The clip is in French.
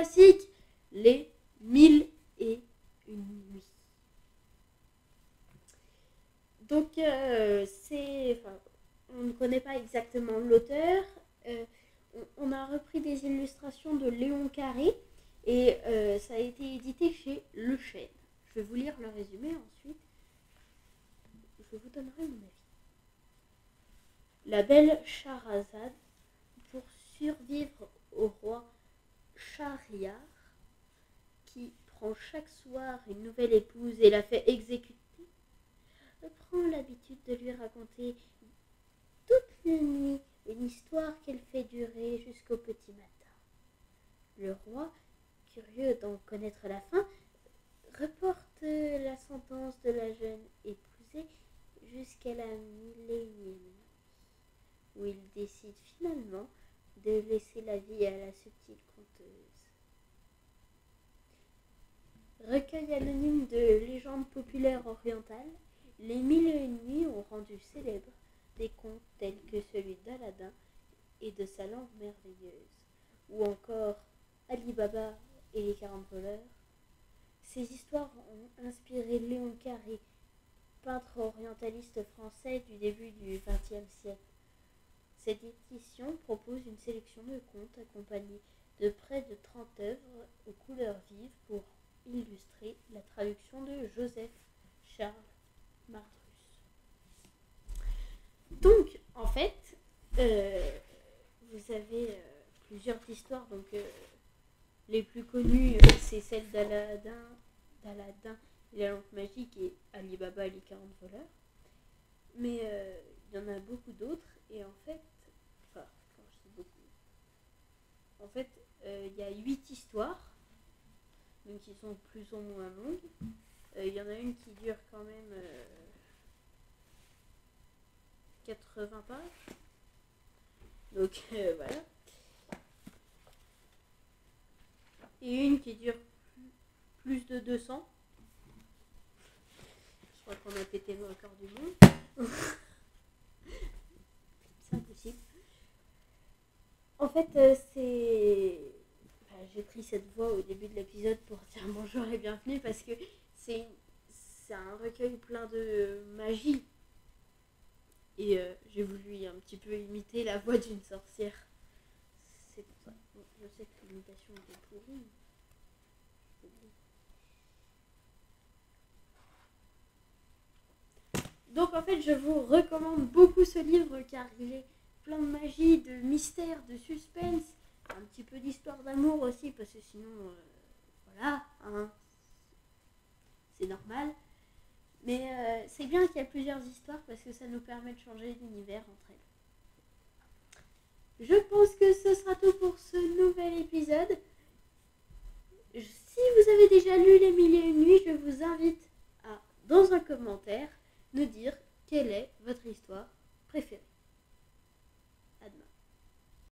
classique, les 1001 nuits. Donc, on ne connaît pas exactement l'auteur. On a repris des illustrations de Léon Carré et ça a été édité chez Le Chêne. Je vais vous lire le résumé ensuite. Je vous donnerai mon avis. La belle Scheherazade, pour survivre au roi Schahriar, qui prend chaque soir une nouvelle épouse et la fait exécuter, prend l'habitude de lui raconter toute la nuit une histoire qu'elle fait durer jusqu'au petit matin. Le roi, curieux d'en connaître la fin, reporte la sentence de la jeune épousée jusqu'à la 1001e nuit, où il décide finalement de laisser la vie à la subtile conteuse. Recueil anonyme de légendes populaires orientales, les 1001 nuits ont rendu célèbres des contes tels que celui d'Aladin et de sa lampe merveilleuse, ou encore Ali Baba et les 40 voleurs. Ces histoires ont inspiré Léon Carré, peintre orientaliste français du début du XXe siècle. Cette édition propose une sélection de contes accompagnés de près de 30 œuvres aux couleurs vives pour illustrer la traduction de Joseph Charles Mardrus. Donc, en fait, vous avez plusieurs histoires. Donc, les plus connues, c'est celle d'Aladin et la lampe magique et Ali Baba et les 40 voleurs. Mais il y en a beaucoup d'autres. Et en fait, quand je dis beaucoup, en fait, il y a 8 histoires, donc qui sont plus ou moins longues. Il y en a une qui dure quand même 80 pages. Donc voilà. Et une qui dure plus de 200. Je crois qu'on a pété le record du monde. C'est impossible. En fait, j'ai pris cette voix au début de l'épisode pour dire bonjour et bienvenue parce que c'est un recueil plein de magie. Et j'ai voulu un petit peu imiter la voix d'une sorcière. C'est pour ça. Bon, je sais que l'imitation était pourrie. Donc en fait, je vous recommande beaucoup ce livre car il est plein de magie, de mystère, de suspense, un petit peu d'histoire d'amour aussi parce que sinon, voilà, hein, c'est normal. Mais c'est bien qu'il y a plusieurs histoires parce que ça nous permet de changer d'univers entre elles. Je pense que ce sera tout pour ce nouvel épisode. Si vous avez déjà lu Les 1001 nuits, je vous invite à, dans un commentaire, nous dire quelle est votre histoire préférée.